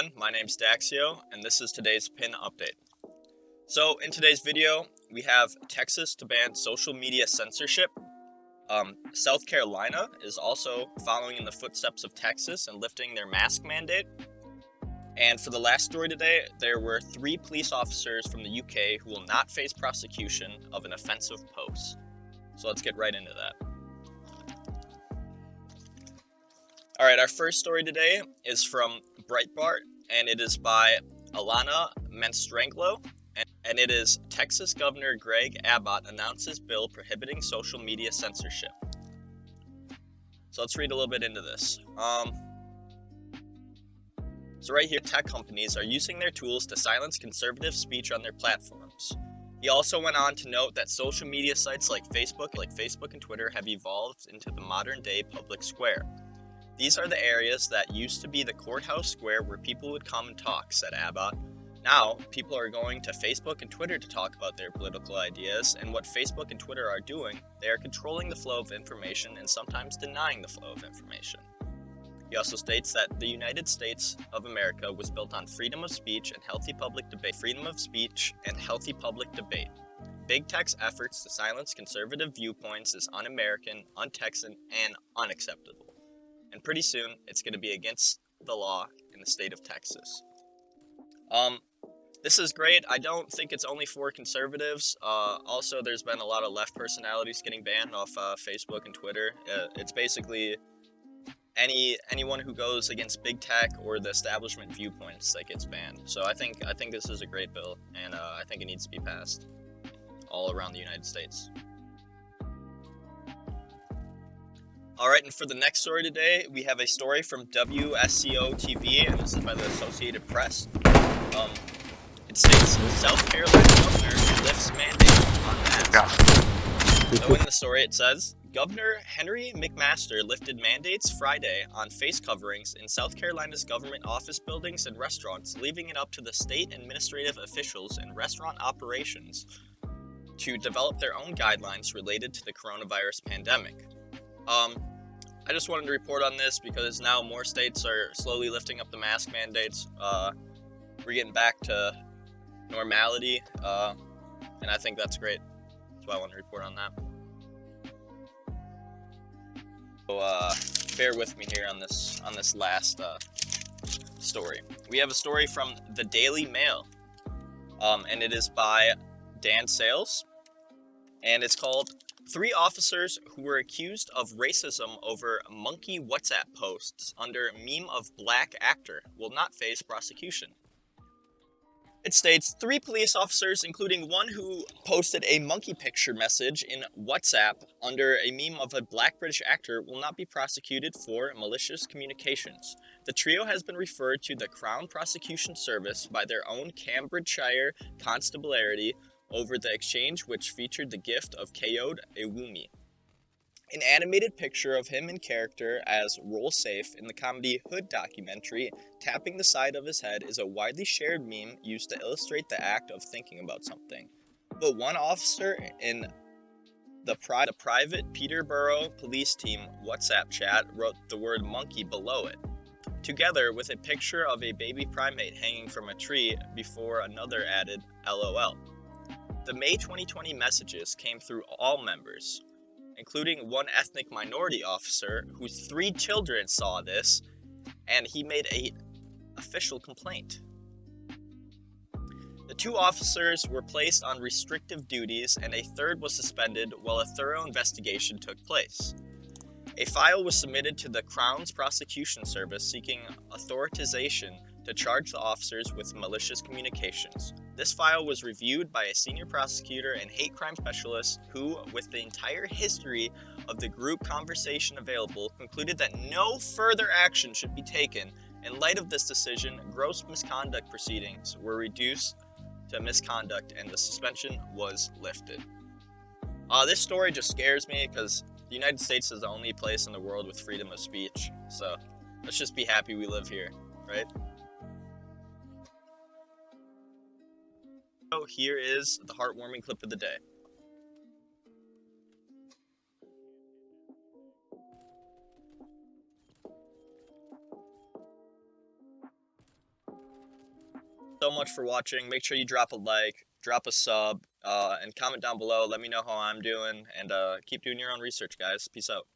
everyone, my name's Daxio, and this is today's pin update. So in today's video, we have Texas to ban social media censorship. South Carolina is also following in the footsteps of Texas and lifting their mask mandate. And for the last story today, there were 3 police officers from the UK who will not face prosecution of an offensive post. So let's get right into that. Alright, our first story today is from Breitbart, and it is by Alana Menstranglo, and it is Texas Governor Greg Abbott announces bill prohibiting social media censorship. So let's read a little bit into this. So right here, tech companies are using their tools to silence conservative speech on their platforms. He also went on to note that social media sites like Facebook and Twitter have evolved into the modern-day public square. These are the areas that used to be the courthouse square where people would come and talk, said Abbott. Now, people are going to Facebook and Twitter to talk about their political ideas, and what Facebook and Twitter are doing, they are controlling the flow of information and sometimes denying the flow of information. He also states that the United States of America was built on freedom of speech and healthy public debate. Big tech's efforts to silence conservative viewpoints is un-American, un-Texan, and unacceptable. And pretty soon, it's going to be against the law in the state of Texas. This is great. I don't think it's only for conservatives. Also, there's been a lot of left personalities getting banned off Facebook and Twitter. It's basically anyone who goes against big tech or the establishment viewpoints that gets banned. So I think this is a great bill, and I think it needs to be passed all around the United States. Alright, and for the next story today, we have a story from WSCO TV, and this is by the Associated Press. It states, South Carolina governor lifts mandate on masks. So in the story it says, Governor Henry McMaster lifted mandates Friday on face coverings in South Carolina's government office buildings and restaurants, leaving it up to the state administrative officials and restaurant operations to develop their own guidelines related to the coronavirus pandemic. I just wanted to report on this because now more states are slowly lifting up the mask mandates. We're getting back to normality, and I think that's great. That's why I want to report on that. So bear with me here on this last story. We have a story from the Daily Mail, and it is by Dan Sales, and it's called 3 officers who were accused of racism over monkey WhatsApp posts under meme of black actor will not face prosecution. It states 3 police officers, including one who posted a monkey picture message in WhatsApp under a meme of a black British actor, will not be prosecuted for malicious communications. The trio has been referred to the Crown Prosecution Service by their own Cambridgeshire Constabulary over the exchange, which featured the gift of Kayode Ewumi. An animated picture of him in character as Roll Safe in the comedy Hood documentary, tapping the side of his head, is a widely shared meme used to illustrate the act of thinking about something. But one officer in the private Peterborough police team WhatsApp chat wrote the word monkey below it, together with a picture of a baby primate hanging from a tree before another added LOL. The May 2020 messages came through all members, including one ethnic minority officer whose 3 children saw this, and he made an official complaint. The 2 officers were placed on restrictive duties, and a third was suspended while a thorough investigation took place. A file was submitted to the Crown's Prosecution Service seeking authorization to charge the officers with malicious communications. This file was reviewed by a senior prosecutor and hate crime specialist who, with the entire history of the group conversation available, concluded that no further action should be taken. In light of this decision, gross misconduct proceedings were reduced to misconduct and the suspension was lifted. This story just scares me because the United States is the only place in the world with freedom of speech. So let's just be happy we live here, right? So here is the heartwarming clip of the day. so much for watching. Make sure you drop a like, drop a sub, and comment down below. Let me know how I'm doing, and keep doing your own research, guys. Peace out.